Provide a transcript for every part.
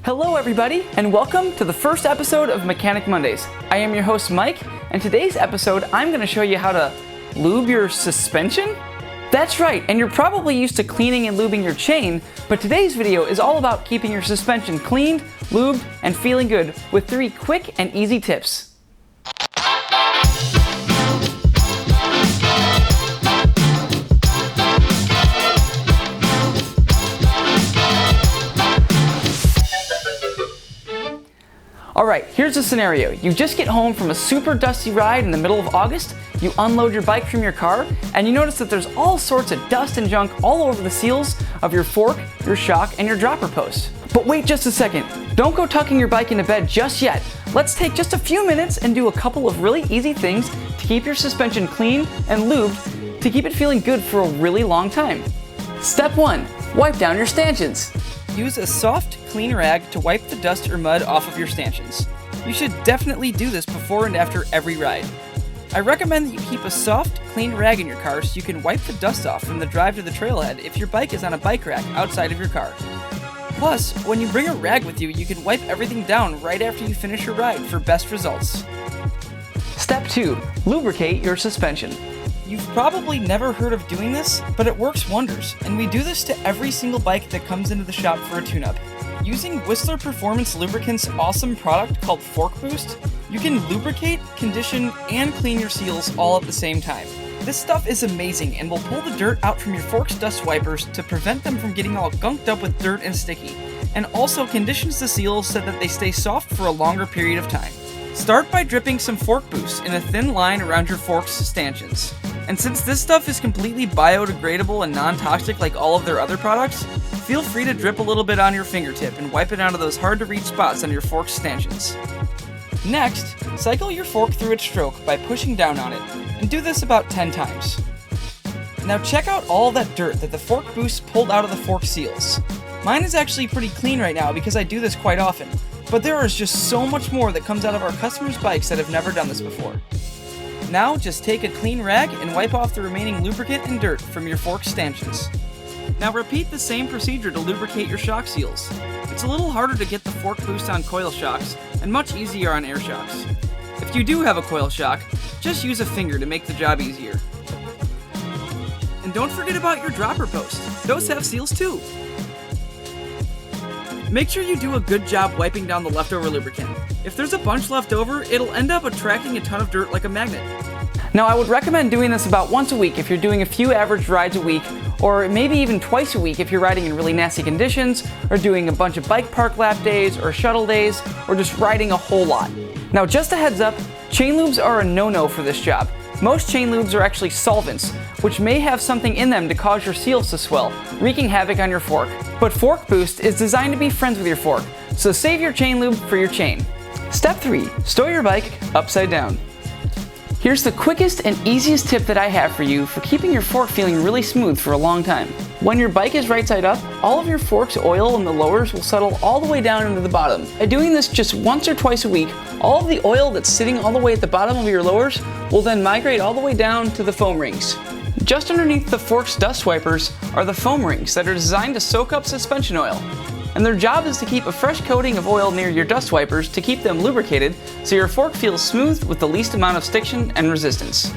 Hello everybody, and welcome to the first episode of Mechanic Mondays. I am your host Mike, and today's episode I'm going to show you how to lube your suspension? That's right, and you're probably used to cleaning and lubing your chain, but today's video is all about keeping your suspension cleaned, lubed, and feeling good with 3 quick and easy tips. Alright, here's the scenario. You just get home from a super dusty ride in the middle of August, you unload your bike from your car, and you notice that there's all sorts of dust and junk all over the seals of your fork, your shock, and your dropper post. But wait just a second. Don't go tucking your bike into bed just yet. Let's take just a few minutes and do a couple of really easy things to keep your suspension clean and lubed to keep it feeling good for a really long time. Step 1. Wipe down your stanchions. Use a soft, clean rag to wipe the dust or mud off of your stanchions. You should definitely do this before and after every ride. I recommend that you keep a soft, clean rag in your car so you can wipe the dust off from the drive to the trailhead if your bike is on a bike rack outside of your car. Plus, when you bring a rag with you, you can wipe everything down right after you finish your ride for best results. Step 2. Lubricate your suspension. You've probably never heard of doing this, but it works wonders, and we do this to every single bike that comes into the shop for a tune-up. Using Whistler Performance Lubricant's awesome product called Fork Boost, you can lubricate, condition, and clean your seals all at the same time. This stuff is amazing and will pull the dirt out from your fork's dust wipers to prevent them from getting all gunked up with dirt and sticky, and also conditions the seals so that they stay soft for a longer period of time. Start by dripping some Fork Boost in a thin line around your fork's stanchions. And since this stuff is completely biodegradable and non-toxic like all of their other products, feel free to drip a little bit on your fingertip and wipe it onto those hard-to-reach spots on your fork's stanchions. Next, cycle your fork through its stroke by pushing down on it, and do this about 10 times. Now check out all that dirt that the Fork Boost pulled out of the fork seals. Mine is actually pretty clean right now because I do this quite often, but there is just so much more that comes out of our customers' bikes that have never done this before. Now just take a clean rag and wipe off the remaining lubricant and dirt from your fork stanchions. Now repeat the same procedure to lubricate your shock seals. It's a little harder to get the Fork Boost on coil shocks and much easier on air shocks. If you do have a coil shock, just use a finger to make the job easier. And don't forget about your dropper post. Those have seals too. Make sure you do a good job wiping down the leftover lubricant. If there's a bunch left over, it'll end up attracting a ton of dirt like a magnet. Now I would recommend doing this about once a week if you're doing a few average rides a week, or maybe even twice a week if you're riding in really nasty conditions, or doing a bunch of bike park lap days, or shuttle days, or just riding a whole lot. Now just a heads up, chain lubes are a no-no for this job. Most chain lubes are actually solvents, which may have something in them to cause your seals to swell, wreaking havoc on your fork. But Fork Boost is designed to be friends with your fork, so save your chain lube for your chain. Step 3. Stow your bike upside down. Here's the quickest and easiest tip that I have for you for keeping your fork feeling really smooth for a long time. When your bike is right side up, all of your fork's oil in the lowers will settle all the way down into the bottom. By doing this just once or twice a week, all of the oil that's sitting all the way at the bottom of your lowers will then migrate all the way down to the foam rings. Just underneath the fork's dust wipers are the foam rings that are designed to soak up suspension oil. And their job is to keep a fresh coating of oil near your dust wipers to keep them lubricated so your fork feels smooth with the least amount of stiction and resistance.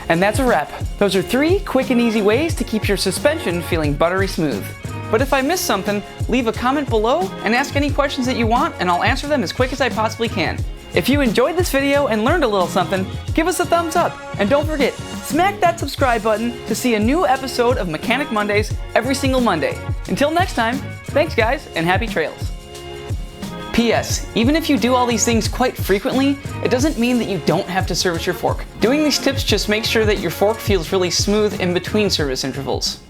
And that's a wrap. Those are 3 quick and easy ways to keep your suspension feeling buttery smooth. But if I missed something, leave a comment below and ask any questions that you want, and I'll answer them as quick as I possibly can. If you enjoyed this video and learned a little something, give us a thumbs up, and don't forget, smack that subscribe button to see a new episode of Mechanic Mondays every single Monday. Until next time, thanks guys, and happy trails. P.S. Even if you do all these things quite frequently, it doesn't mean that you don't have to service your fork. Doing these tips just makes sure that your fork feels really smooth in between service intervals.